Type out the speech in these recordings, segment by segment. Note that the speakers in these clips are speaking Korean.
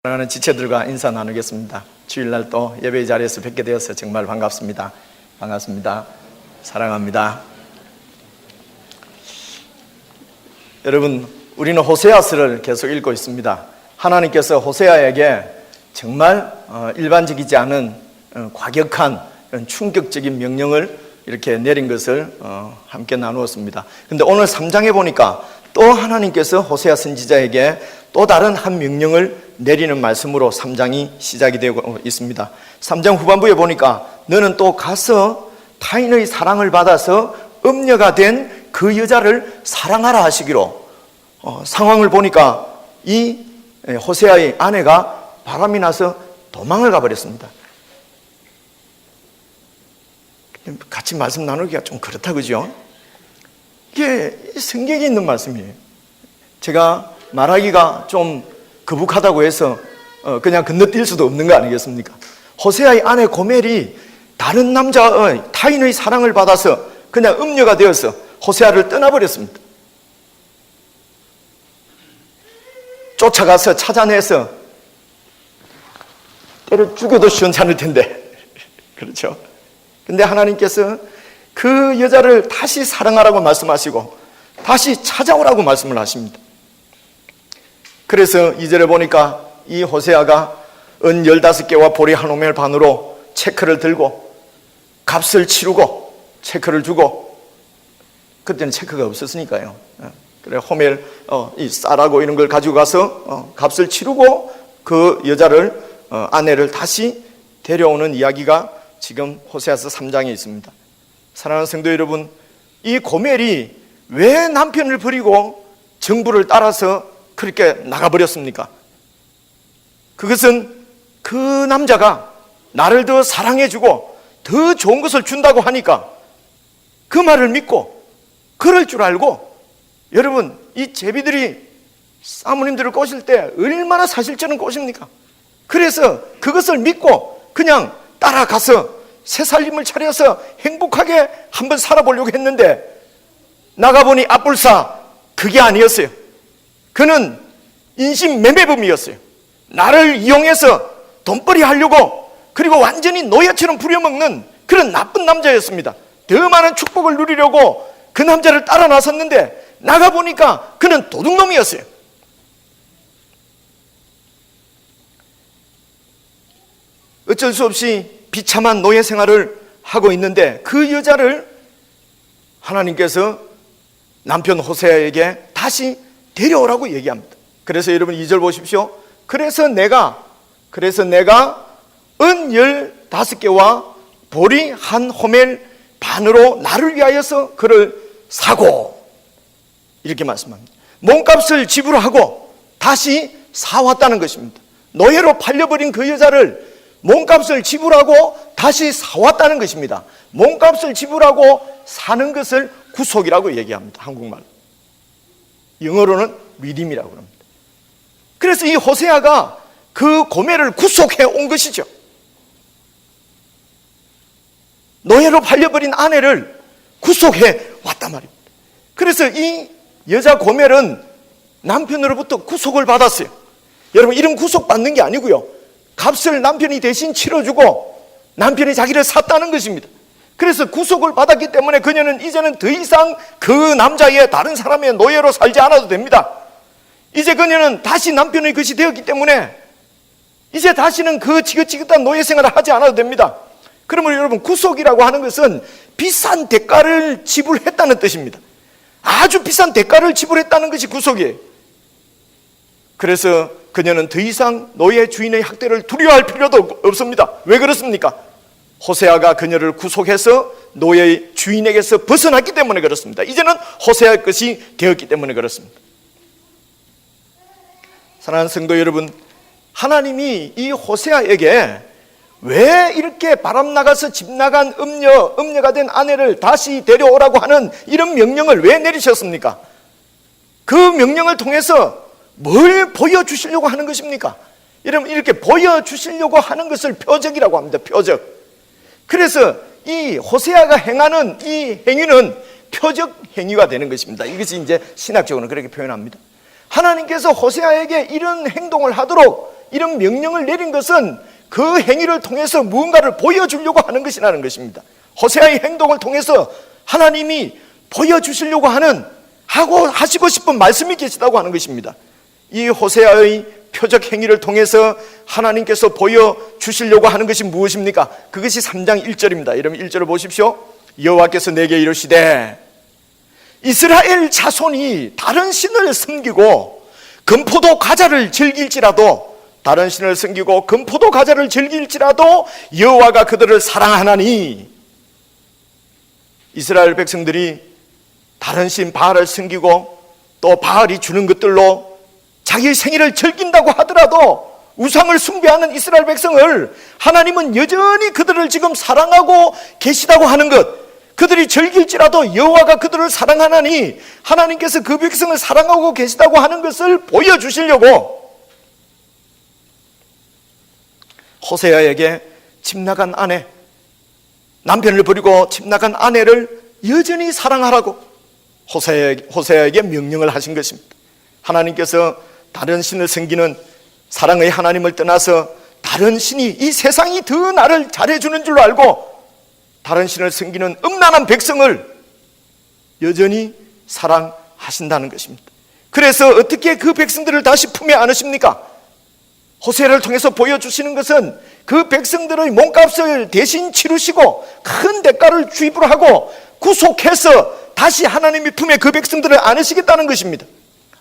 사랑하는 지체들과 인사 나누겠습니다. 주일날 또 예배의 자리에서 뵙게 되어서 정말 반갑습니다. 반갑습니다. 사랑합니다. 여러분, 우리는 호세아서를 계속 읽고 있습니다. 하나님께서 호세아에게 정말 일반적이지 않은 과격한 충격적인 명령을 이렇게 내린 것을 함께 나누었습니다. 그런데 오늘 3장에 보니까 또 하나님께서 호세아 선지자에게 또 다른 한 명령을 내리는 말씀으로 3장이 시작이 되고 있습니다. 3장 후반부에 보니까 너는 또 가서 타인의 사랑을 받아서 음녀가 된 그 여자를 사랑하라 하시기로, 상황을 보니까 이 호세아의 아내가 바람이 나서 도망을 가버렸습니다. 같이 말씀 나누기가 좀 그렇다, 그죠? 이게 성경에 있는 말씀이에요. 제가 말하기가 좀 거북하다고 해서 그냥 건너뛸 수도 없는 거 아니겠습니까? 호세아의 아내 고멜이 다른 남자의 타인의 사랑을 받아서 그냥 음녀가 되어서 호세아를 떠나버렸습니다. 쫓아가서 찾아내서 때려 죽여도 시원찮을 텐데 그렇죠? 근데 하나님께서 그 여자를 다시 사랑하라고 말씀하시고 다시 찾아오라고 말씀을 하십니다. 그래서 2절에 보니까 이 호세아가 은 15개와 보리 한 호멜 반으로 체크를 들고 값을 치르고 체크를 주고, 그때는 체크가 없었으니까요. 그래 호멜 이 쌀하고 이런 걸 가지고 가서 값을 치르고 그 여자를 아내를 다시 데려오는 이야기가 지금 호세아서 3장에 있습니다. 사랑하는 성도 여러분, 이 고멜이 왜 남편을 버리고 정부를 따라서 그렇게 나가버렸습니까? 그것은 그 남자가 나를 더 사랑해주고 더 좋은 것을 준다고 하니까 그 말을 믿고 그럴 줄 알고, 여러분, 이 제비들이 사모님들을 꼬실 때 얼마나 사실적인 꼬십니까? 그래서 그것을 믿고 그냥 따라가서 새 살림을 차려서 행복하게 한번 살아보려고 했는데 나가보니 앞불사 그게 아니었어요. 그는 인신매매범이었어요. 나를 이용해서 돈벌이 하려고, 그리고 완전히 노예처럼 부려먹는 그런 나쁜 남자였습니다. 더 많은 축복을 누리려고 그 남자를 따라 나섰는데 나가보니까 그는 도둑놈이었어요. 어쩔 수 없이 비참한 노예 생활을 하고 있는데 그 여자를 하나님께서 남편 호세아에게 다시 데려오라고 얘기합니다. 그래서 여러분 2절 보십시오. 그래서 내가 은 15개와 보리 한 호멜 반으로 나를 위하여서 그를 사고, 이렇게 말씀합니다. 몸값을 지불하고 다시 사왔다는 것입니다. 노예로 팔려버린 그 여자를 몸값을 지불하고 다시 사왔다는 것입니다. 몸값을 지불하고 사는 것을 구속이라고 얘기합니다. 한국말로. 영어로는 리딤이라고 합니다. 그래서 이 호세아가 그 고멜을 구속해 온 것이죠. 노예로 팔려버린 아내를 구속해 왔단 말입니다. 그래서 이 여자 고멜은 남편으로부터 구속을 받았어요. 여러분, 이런 구속 받는 게 아니고요, 값을 남편이 대신 치러주고 남편이 자기를 샀다는 것입니다. 그래서 구속을 받았기 때문에 그녀는 이제는 더 이상 그 남자의 다른 사람의 노예로 살지 않아도 됩니다. 이제 그녀는 다시 남편의 것이 되었기 때문에 이제 다시는 그 지긋지긋한 노예 생활을 하지 않아도 됩니다. 그러면 여러분, 구속이라고 하는 것은 비싼 대가를 지불했다는 뜻입니다. 아주 비싼 대가를 지불했다는 것이 구속이에요. 그래서 그녀는 더 이상 노예 주인의 학대를 두려워할 필요도 없습니다. 왜 그렇습니까? 호세아가 그녀를 구속해서 노예 주인에게서 벗어났기 때문에 그렇습니다. 이제는 호세아의 것이 되었기 때문에 그렇습니다. 사랑하는 성도 여러분, 하나님이 이 호세아에게 왜 이렇게 바람 나가서 집 나간 음녀가 된 아내를 다시 데려오라고 하는 이런 명령을 왜 내리셨습니까? 그 명령을 통해서 뭘 보여주시려고 하는 것입니까? 여러분, 이렇게 보여주시려고 하는 것을 표적이라고 합니다. 표적. 그래서 이 호세아가 행하는 이 행위는 표적 행위가 되는 것입니다. 이것이 이제 신학적으로는 그렇게 표현합니다. 하나님께서 호세아에게 이런 행동을 하도록 이런 명령을 내린 것은 그 행위를 통해서 무언가를 보여주려고 하는 것이라는 것입니다. 호세아의 행동을 통해서 하나님이 보여주시려고 하시고 싶은 말씀이 계시다고 하는 것입니다. 이 호세아의 표적 행위를 통해서 하나님께서 보여주시려고 하는 것이 무엇입니까? 그것이 3장 1절입니다. 여러분 1절을 보십시오. 여호와께서 내게 이르시되 이스라엘 자손이 다른 신을 섬기고 금포도 과자를 즐길지라도 다른 신을 섬기고 금포도 과자를 즐길지라도 여호와가 그들을 사랑하나니 이스라엘 백성들이 다른 신 바알을 섬기고 또 바알이 주는 것들로 자기 생일을 즐긴다고 하더라도 우상을 숭배하는 이스라엘 백성을 하나님은 여전히 그들을 지금 사랑하고 계시다고 하는 것, 그들이 즐길지라도 여호와가 그들을 사랑하나니 하나님께서 그 백성을 사랑하고 계시다고 하는 것을 보여주시려고 호세아에게 집 나간 아내, 남편을 버리고 집 나간 아내를 여전히 사랑하라고 호세아에게 명령을 하신 것입니다. 하나님께서 다른 신을 섬기는 사랑의 하나님을 떠나서 다른 신이 이 세상이 더 나를 잘해주는 줄로 알고 다른 신을 섬기는 음란한 백성을 여전히 사랑하신다는 것입니다. 그래서 어떻게 그 백성들을 다시 품에 안으십니까? 호세아를 통해서 보여주시는 것은 그 백성들의 몸값을 대신 치르시고 큰 대가를 지불하고 구속해서 다시 하나님의 품에 그 백성들을 안으시겠다는 것입니다.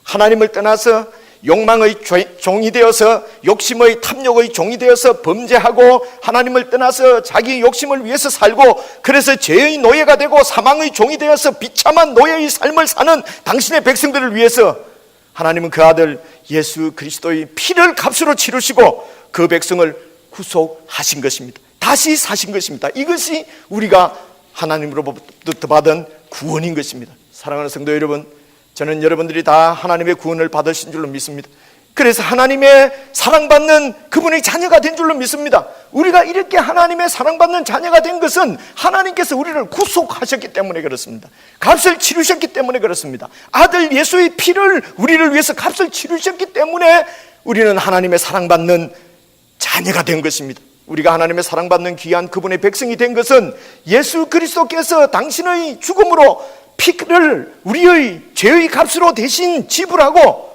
하나님을 떠나서 욕망의 종이 되어서 욕심의 탐욕의 종이 되어서 범죄하고 하나님을 떠나서 자기 욕심을 위해서 살고 그래서 죄의 노예가 되고 사망의 종이 되어서 비참한 노예의 삶을 사는 당신의 백성들을 위해서 하나님은 그 아들 예수 그리스도의 피를 값으로 치르시고 그 백성을 구속하신 것입니다. 다시 사신 것입니다. 이것이 우리가 하나님으로부터 받은 구원인 것입니다. 사랑하는 성도 여러분, 저는 여러분들이 다 하나님의 구원을 받으신 줄로 믿습니다. 그래서 하나님의 사랑받는 그분의 자녀가 된 줄로 믿습니다. 우리가 이렇게 하나님의 사랑받는 자녀가 된 것은 하나님께서 우리를 구속하셨기 때문에 그렇습니다. 값을 치르셨기 때문에 그렇습니다. 아들 예수의 피를 우리를 위해서 값을 치르셨기 때문에 우리는 하나님의 사랑받는 자녀가 된 것입니다. 우리가 하나님의 사랑받는 귀한 그분의 백성이 된 것은 예수 그리스도께서 당신의 죽음으로 피를 우리의 죄의 값으로 대신 지불하고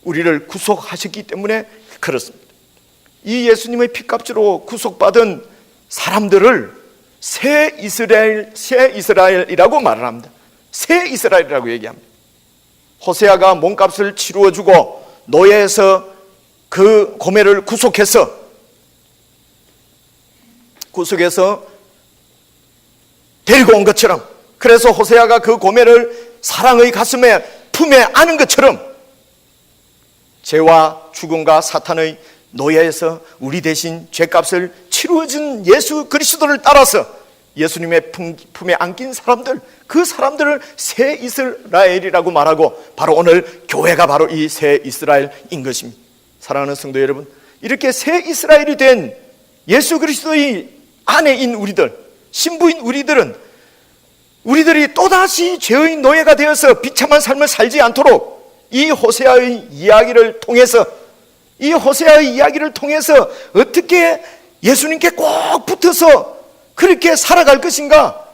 우리를 구속하셨기 때문에 그렇습니다. 이 예수님의 피값으로 구속받은 사람들을 새 이스라엘이라고 말을 합니다. 새 이스라엘이라고 얘기합니다. 호세아가 몸값을 치루어주고 노예에서 그 고멜을 구속해서 데리고 온 것처럼, 그래서 호세아가 그 고멜을 사랑의 가슴에 품에 안은 것처럼 죄와 죽음과 사탄의 노예에서 우리 대신 죄값을 치루어준 예수 그리스도를 따라서 예수님의 품에 안긴 사람들, 그 사람들을 새 이스라엘이라고 말하고 바로 오늘 교회가 바로 이 새 이스라엘인 것입니다. 사랑하는 성도 여러분, 이렇게 새 이스라엘이 된 예수 그리스도의 아내인 우리들, 신부인 우리들이 또다시 죄의 노예가 되어서 비참한 삶을 살지 않도록 이 호세아의 이야기를 통해서 어떻게 예수님께 꼭 붙어서 그렇게 살아갈 것인가,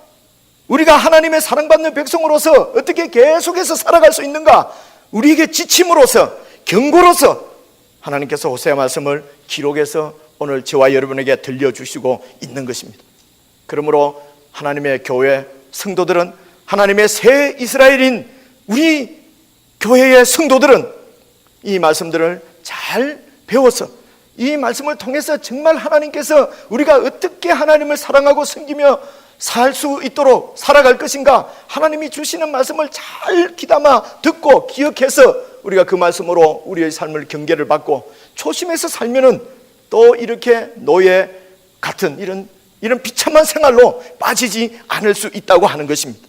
우리가 하나님의 사랑받는 백성으로서 어떻게 계속해서 살아갈 수 있는가, 우리에게 지침으로서 경고로서 하나님께서 호세아 말씀을 기록해서 오늘 저와 여러분에게 들려주시고 있는 것입니다. 그러므로 하나님의 교회 성도들은, 하나님의 새 이스라엘인 우리 교회의 성도들은 이 말씀들을 잘 배워서 이 말씀을 통해서 정말 하나님께서 우리가 어떻게 하나님을 사랑하고 섬기며 살 수 있도록 살아갈 것인가, 하나님이 주시는 말씀을 잘 귀담아 듣고 기억해서 우리가 그 말씀으로 우리의 삶을 경계를 받고 초심에서 살면은 또 이렇게 노예 같은 이런 비참한 생활로 빠지지 않을 수 있다고 하는 것입니다.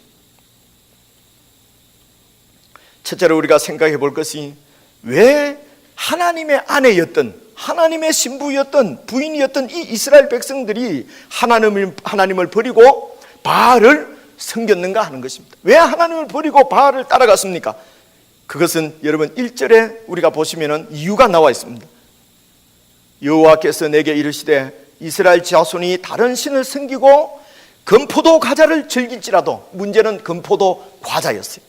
첫째로 우리가 생각해 볼 것이, 왜 하나님의 아내였던, 하나님의 신부였던, 부인이었던 이 이스라엘 백성들이 하나님을 버리고 바알을 섬겼는가 하는 것입니다. 왜 하나님을 버리고 바알을 따라갔습니까? 그것은 여러분 1절에 우리가 보시면은 이유가 나와 있습니다. 여호와께서 내게 이르시되 이스라엘 자손이 다른 신을 섬기고 금포도 과자를 즐길지라도, 문제는 금포도 과자였어요.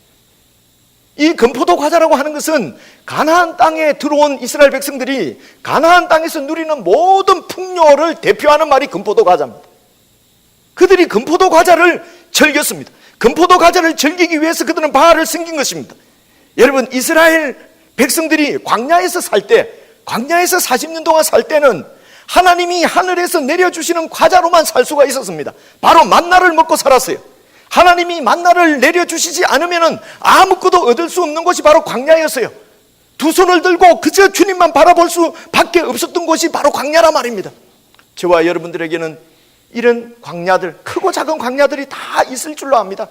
이 금포도 과자라고 하는 것은 가나안 땅에 들어온 이스라엘 백성들이 가나안 땅에서 누리는 모든 풍요를 대표하는 말이 금포도 과자입니다. 그들이 금포도 과자를 즐겼습니다. 금포도 과자를 즐기기 위해서 그들은 바알을 섬긴 것입니다. 여러분, 이스라엘 백성들이 광야에서 살 때, 광야에서 40년 동안 살 때는 하나님이 하늘에서 내려주시는 과자로만 살 수가 있었습니다. 바로 만나를 먹고 살았어요. 하나님이 만나를 내려주시지 않으면 아무것도 얻을 수 없는 곳이 바로 광야였어요. 두 손을 들고 그저 주님만 바라볼 수밖에 없었던 곳이 바로 광야란 말입니다. 저와 여러분들에게는 이런 광야들, 크고 작은 광야들이 다 있을 줄로 압니다.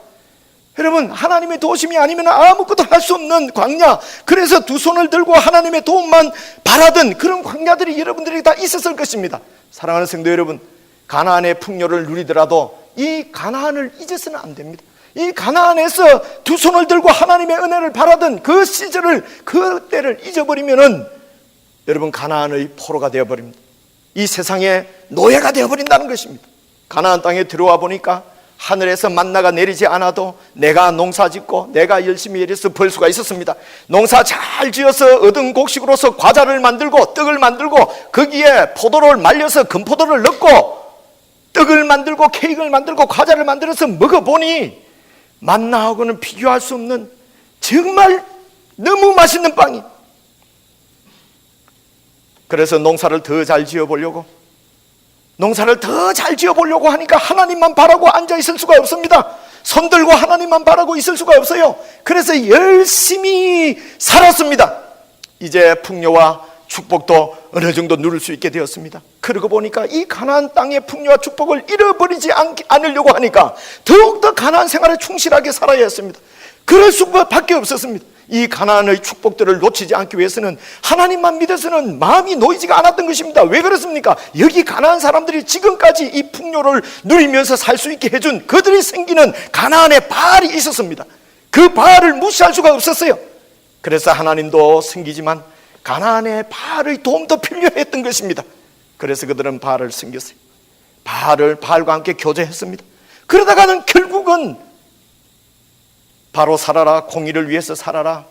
여러분, 하나님의 도우심이 아니면 아무것도 할 수 없는 광야, 그래서 두 손을 들고 하나님의 도움만 바라던 그런 광야들이 여러분들에게 다 있었을 것입니다. 사랑하는 성도 여러분, 가나안의 풍요를 누리더라도 이 가나안을 잊어서는 안 됩니다. 이 가나안에서 두 손을 들고 하나님의 은혜를 바라던 그 시절을, 그 때를 잊어버리면은 여러분, 가나안의 포로가 되어버립니다. 이 세상의 노예가 되어버린다는 것입니다. 가나안 땅에 들어와 보니까 하늘에서 만나가 내리지 않아도 내가 농사 짓고 내가 열심히 일해서 벌 수가 있었습니다. 농사 잘 지어서 얻은 곡식으로서 과자를 만들고 떡을 만들고 거기에 포도를 말려서 금포도를 넣고 떡을 만들고 케이크를 만들고 과자를 만들어서 먹어보니 만나하고는 비교할 수 없는 정말 너무 맛있는 빵이. 그래서 농사를 더 잘 지어보려고, 농사를 더 잘 지어보려고 하니까 하나님만 바라고 앉아있을 수가 없습니다. 손 들고 하나님만 바라고 있을 수가 없어요. 그래서 열심히 살았습니다. 이제 풍요와 축복도 어느 정도 누릴 수 있게 되었습니다. 그러고 보니까 이 가나안 땅의 풍요와 축복을 잃어버리지 않으려고 하니까 더욱더 가나안 생활에 충실하게 살아야 했습니다. 그럴 수밖에 없었습니다. 이 가나안의 축복들을 놓치지 않기 위해서는 하나님만 믿어서는 마음이 놓이지가 않았던 것입니다. 왜 그렇습니까? 여기 가나안 사람들이 지금까지 이 풍요를 누리면서 살 수 있게 해준 그들이 생기는 가나안의 바알이 있었습니다. 그 바알을 무시할 수가 없었어요. 그래서 하나님도 섬기지만 가나안의 바알의 도움도 필요했던 것입니다. 그래서 그들은 바알을 섬겼어요. 바알과 함께 교제했습니다. 그러다가는 결국은 바로 살아라, 공의를 위해서 살아라,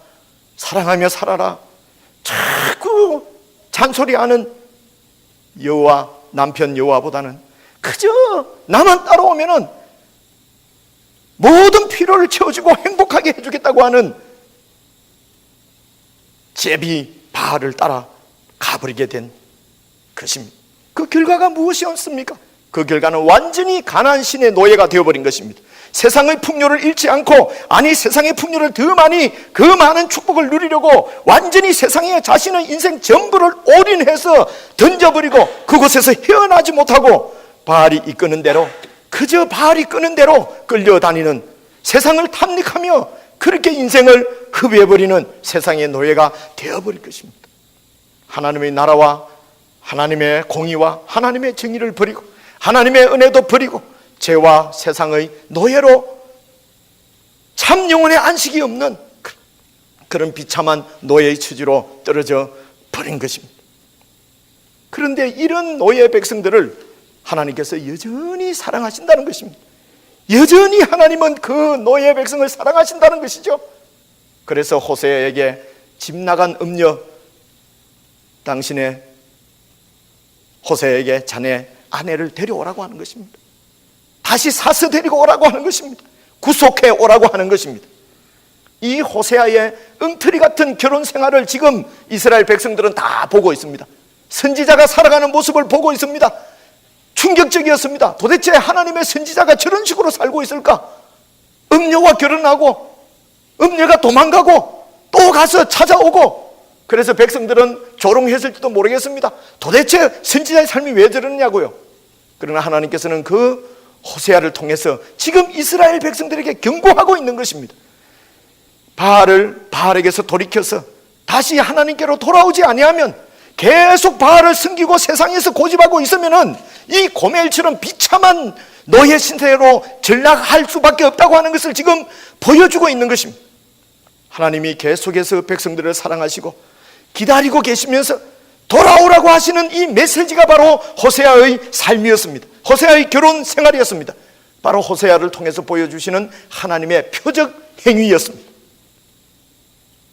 사랑하며 살아라, 자꾸 잔소리하는 여호와, 남편 여호와보다는 그저 나만 따라오면은 모든 필요를 채워주고 행복하게 해주겠다고 하는 제비 바알을 따라 가버리게 된 것입니다. 그 결과가 무엇이었습니까? 그 결과는 완전히 가나안 신의 노예가 되어버린 것입니다. 세상의 풍요를 잃지 않고, 아니 세상의 풍요를 더 많이, 그 많은 축복을 누리려고 완전히 세상에 자신의 인생 전부를 올인해서 던져버리고 그곳에서 헤어나지 못하고 바알이 이끄는 대로, 그저 바알이 끄는 대로 끌려다니는, 세상을 탐닉하며 그렇게 인생을 흡입해버리는 세상의 노예가 되어버릴 것입니다. 하나님의 나라와 하나님의 공의와 하나님의 정의를 버리고 하나님의 은혜도 버리고 죄와 세상의 노예로 참 영혼의 안식이 없는 그런 비참한 노예의 처지로 떨어져 버린 것입니다. 그런데 이런 노예 백성들을 하나님께서 여전히 사랑하신다는 것입니다. 여전히 하나님은 그 노예 백성을 사랑하신다는 것이죠. 그래서 호세아에게 집 나간 음녀, 당신의 호세아에게 자네 아내를 데려오라고 하는 것입니다. 다시 사서 데리고 오라고 하는 것입니다. 구속해 오라고 하는 것입니다. 이 호세아의 엉터리 같은 결혼 생활을 지금 이스라엘 백성들은 다 보고 있습니다. 선지자가 살아가는 모습을 보고 있습니다. 충격적이었습니다. 도대체 하나님의 선지자가 저런 식으로 살고 있을까? 음녀와 결혼하고 음녀가 도망가고 또 가서 찾아오고, 그래서 백성들은 조롱했을지도 모르겠습니다. 도대체 선지자의 삶이 왜 저러냐고요. 그러나 하나님께서는 그 호세아를 통해서 지금 이스라엘 백성들에게 경고하고 있는 것입니다. 바알에게서 돌이켜서 다시 하나님께로 돌아오지 아니하면, 계속 바알을 섬기고 세상에서 고집하고 있으면은 이 고멜처럼 비참한 노예 신세로 전락할 수밖에 없다고 하는 것을 지금 보여주고 있는 것입니다. 하나님이 계속해서 백성들을 사랑하시고 기다리고 계시면서 돌아오라고 하시는 이 메시지가 바로 호세아의 삶이었습니다. 호세아의 결혼 생활이었습니다. 바로 호세아를 통해서 보여주시는 하나님의 표적 행위였습니다.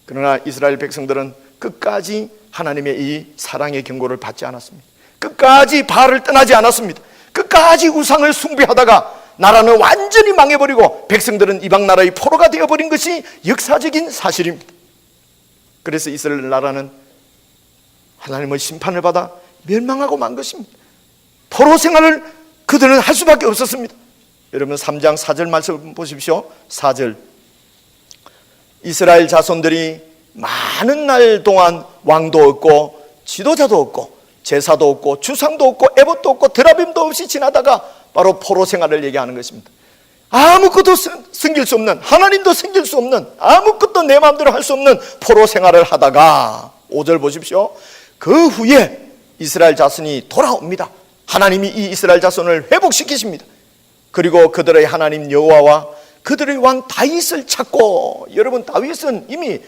그러나 이스라엘 백성들은 끝까지 하나님의 이 사랑의 경고를 받지 않았습니다. 끝까지 바알을 떠나지 않았습니다. 끝까지 우상을 숭배하다가 나라는 완전히 망해버리고 백성들은 이방 나라의 포로가 되어버린 것이 역사적인 사실입니다. 그래서 이스라엘 나라는 하나님의 심판을 받아 멸망하고 만 것입니다. 포로 생활을 그들은 할 수밖에 없었습니다. 여러분 3장 4절 말씀 보십시오. 4절, 이스라엘 자손들이 많은 날 동안 왕도 없고 지도자도 없고 제사도 없고 주상도 없고 에봇도 없고 드라빔도 없이 지나다가 바로 포로 생활을 얘기하는 것입니다. 아무것도 섬길 수 없는, 하나님도 섬길 수 없는, 아무것도 내 마음대로 할 수 없는 포로 생활을 하다가 5절 보십시오. 그 후에 이스라엘 자손이 돌아옵니다. 하나님이 이 이스라엘 자손을 회복시키십니다. 그리고 그들의 하나님 여호와와 그들의 왕 다윗을 찾고, 여러분 다윗은 이미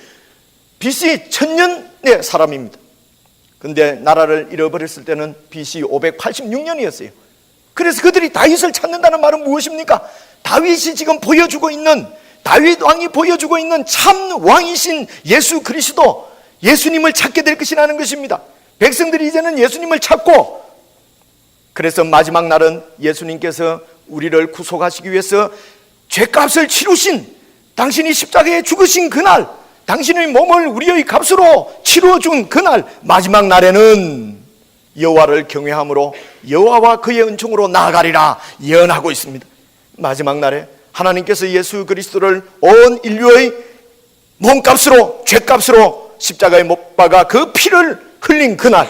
BC 1000년의 사람입니다. 근데 나라를 잃어버렸을 때는 BC 586년이었어요. 그래서 그들이 다윗을 찾는다는 말은 무엇입니까? 다윗이 지금 보여주고 있는, 다윗 왕이 보여주고 있는 참 왕이신 예수 그리스도, 예수님을 찾게 될 것이라는 것입니다. 백성들이 이제는 예수님을 찾고, 그래서 마지막 날은 예수님께서 우리를 구속하시기 위해서 죄값을 치르신, 당신이 십자가에 죽으신 그날, 당신의 몸을 우리의 값으로 치러준 그날, 마지막 날에는 여호와를 경외함으로 여호와와 그의 은총으로 나아가리라 예언하고 있습니다. 마지막 날에 하나님께서 예수 그리스도를 온 인류의 몸값으로, 죄값으로 십자가에 못 박아 그 피를 흘린 그날,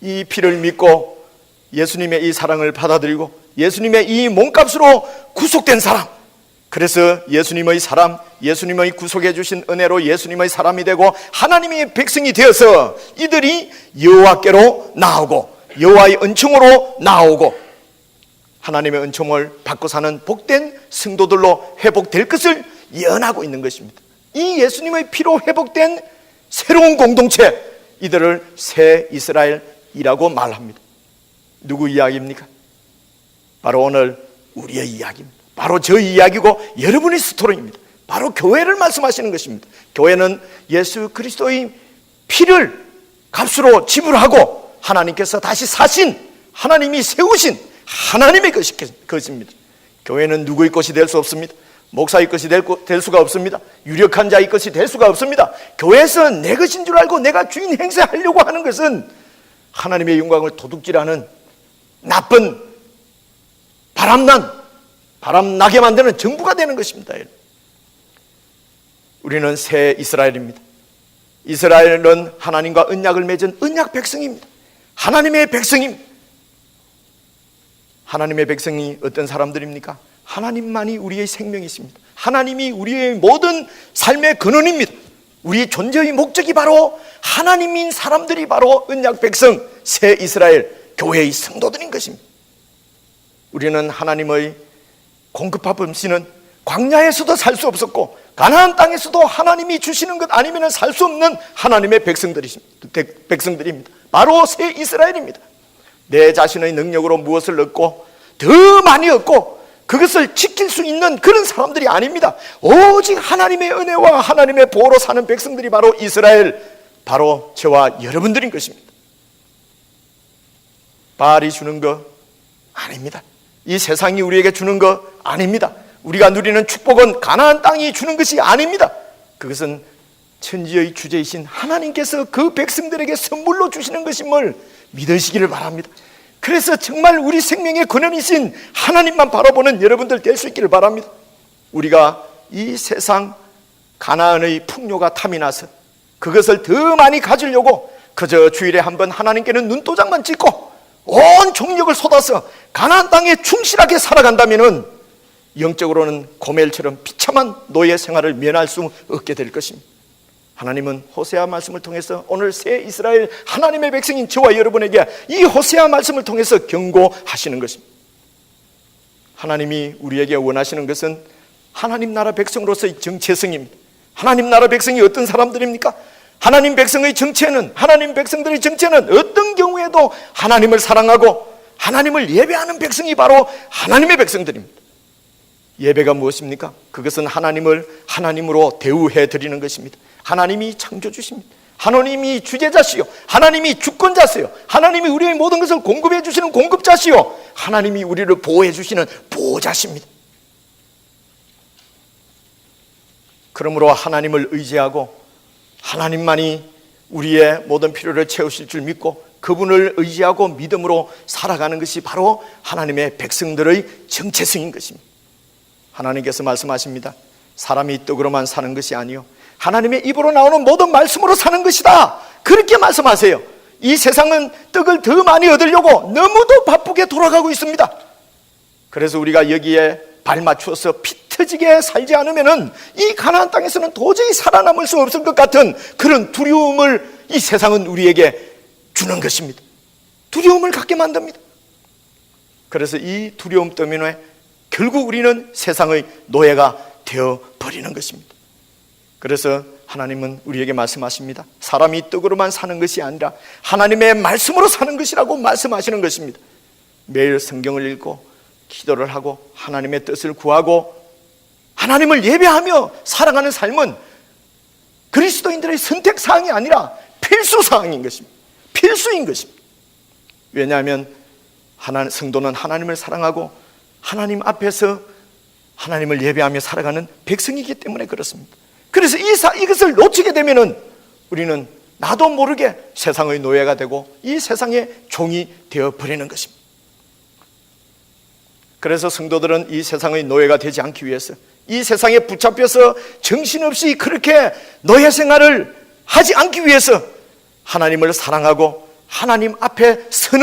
이 피를 믿고 예수님의 이 사랑을 받아들이고 예수님의 이 몸값으로 구속된 사람, 그래서 예수님의 사람, 예수님의 구속해 주신 은혜로 예수님의 사람이 되고 하나님의 백성이 되어서 이들이 여호와께로 나오고 여호와의 은총으로 나오고 하나님의 은총을 받고 사는 복된 성도들로 회복될 것을 예언하고 있는 것입니다. 이 예수님의 피로 회복된 새로운 공동체, 이들을 새 이스라엘이라고 말합니다. 누구 이야기입니까? 바로 오늘 우리의 이야기입니다. 바로 저 이야기고 여러분의 스토리입니다. 바로 교회를 말씀하시는 것입니다. 교회는 예수 그리스도의 피를 값으로 지불하고 하나님께서 다시 사신, 하나님이 세우신 하나님의 것입니다. 교회는 누구의 것이 될 수 없습니다. 목사의 것이 될 수가 없습니다. 유력한 자의 것이 될 수가 없습니다. 교회에서 내 것인 줄 알고 내가 주인 행세하려고 하는 것은 하나님의 영광을 도둑질하는 나쁜 바람나게 만드는 정부가 되는 것입니다. 우리는 새 이스라엘입니다. 이스라엘은 하나님과 언약을 맺은 언약 백성입니다. 하나님의 백성입니다. 하나님의 백성이 어떤 사람들입니까? 하나님만이 우리의 생명이십니다. 하나님이 우리의 모든 삶의 근원입니다. 우리의 존재의 목적이 바로 하나님인 사람들이 바로 언약 백성, 새 이스라엘, 교회의 성도들인 것입니다. 우리는 하나님의 공급밥 음식은 광야에서도 살 수 없었고 가나안 땅에서도 하나님이 주시는 것 아니면 살 수 없는 하나님의 백성들입니다. 바로 새 이스라엘입니다. 내 자신의 능력으로 무엇을 얻고 더 많이 얻고 그것을 지킬 수 있는 그런 사람들이 아닙니다. 오직 하나님의 은혜와 하나님의 보호로 사는 백성들이 바로 이스라엘, 바로 저와 여러분들인 것입니다. 바알이 주는 거 아닙니다. 이 세상이 우리에게 주는 거 아닙니다. 우리가 누리는 축복은 가나안 땅이 주는 것이 아닙니다. 그것은 천지의 주제이신 하나님께서 그 백성들에게 선물로 주시는 것임을 믿으시기를 바랍니다. 그래서 정말 우리 생명의 근원이신 하나님만 바라보는 여러분들 될 수 있기를 바랍니다. 우리가 이 세상 가나안의 풍요가 탐이 나서 그것을 더 많이 가지려고 그저 주일에 한번 하나님께는 눈도장만 찍고 온 정력을 쏟아서 가나안 땅에 충실하게 살아간다면 영적으로는 고멜처럼 비참한 노예 생활을 면할 수 없게 될 것입니다. 하나님은 호세아 말씀을 통해서 오늘 새 이스라엘 하나님의 백성인 저와 여러분에게 이 호세아 말씀을 통해서 경고하시는 것입니다. 하나님이 우리에게 원하시는 것은 하나님 나라 백성으로서의 정체성입니다. 하나님 나라 백성이 어떤 사람들입니까? 하나님 백성의 정체는, 하나님 백성들의 정체는 어떤 경우에도 하나님을 사랑하고 하나님을 예배하는 백성이 바로 하나님의 백성들입니다. 예배가 무엇입니까? 그것은 하나님을 하나님으로 대우해 드리는 것입니다. 하나님이 창조주십니다. 하나님이 주재자시요, 하나님이 주권자시요, 하나님이 우리의 모든 것을 공급해 주시는 공급자시요, 하나님이 우리를 보호해 주시는 보호자십니다. 그러므로 하나님을 의지하고 하나님만이 우리의 모든 필요를 채우실 줄 믿고 그분을 의지하고 믿음으로 살아가는 것이 바로 하나님의 백성들의 정체성인 것입니다. 하나님께서 말씀하십니다. 사람이 떡으로만 사는 것이 아니요 하나님의 입으로 나오는 모든 말씀으로 사는 것이다. 그렇게 말씀하세요. 이 세상은 떡을 더 많이 얻으려고 너무도 바쁘게 돌아가고 있습니다. 그래서 우리가 여기에 발 맞추어서 피 터지게 살지 않으면은 이 가나안 땅에서는 도저히 살아남을 수 없을 것 같은 그런 두려움을 이 세상은 우리에게 주는 것입니다. 두려움을 갖게 만듭니다. 그래서 이 두려움 때문에 결국 우리는 세상의 노예가 되어버리는 것입니다. 그래서 하나님은 우리에게 말씀하십니다. 사람이 떡으로만 사는 것이 아니라 하나님의 말씀으로 사는 것이라고 말씀하시는 것입니다. 매일 성경을 읽고 기도를 하고 하나님의 뜻을 구하고 하나님을 예배하며 살아가는 삶은 그리스도인들의 선택사항이 아니라 필수사항인 것입니다. 필수인 것입니다. 왜냐하면 성도는 하나님을 사랑하고 하나님 앞에서 하나님을 예배하며 살아가는 백성이기 때문에 그렇습니다. 그래서 이것을 놓치게 되면은 우리는 나도 모르게 세상의 노예가 되고 이 세상의 종이 되어버리는 것입니다. 그래서 성도들은 이 세상의 노예가 되지 않기 위해서 이 세상에 붙잡혀서 정신없이 그렇게 노예 생활을 하지 않기 위해서 하나님을 사랑하고 하나님 앞에서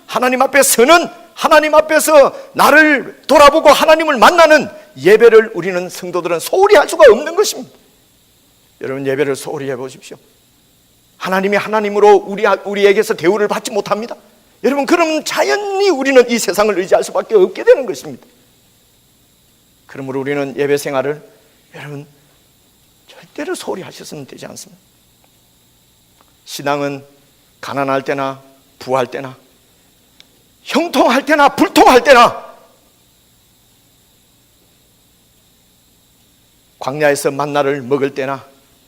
하나님 앞에서 나를 돌아보고 하나님을 만나는 예배를 우리는 성도들은 소홀히 할 수가 없는 것입니다. 여러분, 예배를 소홀히 해보십시오. 하나님이 하나님으로 우리에게서 대우를 받지 못합니다. 여러분, 그러면 자연히 우리는 이 세상을 의지할 수밖에 없게 되는 것입니다. 그러므로 우리는 예배 생활을 여러분 절대로 소홀히 하셨으면 되지 않습니다. 신앙은 가난할 때나 부할 때나 형통할 때나 불통할 때나 광야에서 만나를 먹을 때나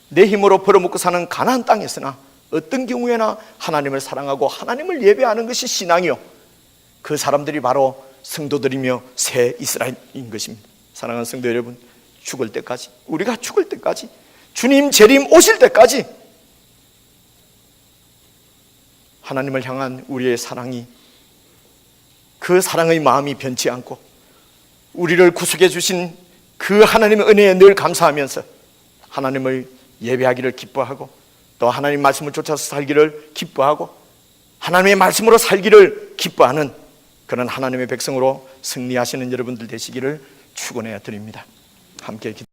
내 힘으로 벌어먹고 사는 가나안 땅에서나 어떤 경우에나 하나님을 사랑하고 하나님을 예배하는 것이 신앙이요, 그 사람들이 바로 성도들이며 새 이스라엘인 것입니다. 사랑하는 성도 여러분, 죽을 때까지, 우리가 죽을 때까지, 주님 재림 오실 때까지 하나님을 향한 우리의 사랑이, 그 사랑의 마음이 변치 않고 우리를 구속해 주신 그 하나님의 은혜에 늘 감사하면서 하나님을 예배하기를 기뻐하고 또 하나님 말씀을 쫓아서 살기를 기뻐하고 하나님의 말씀으로 살기를 기뻐하는 그런 하나님의 백성으로 승리하시는 여러분들 되시기를 축원해 드립니다. 함께 기도.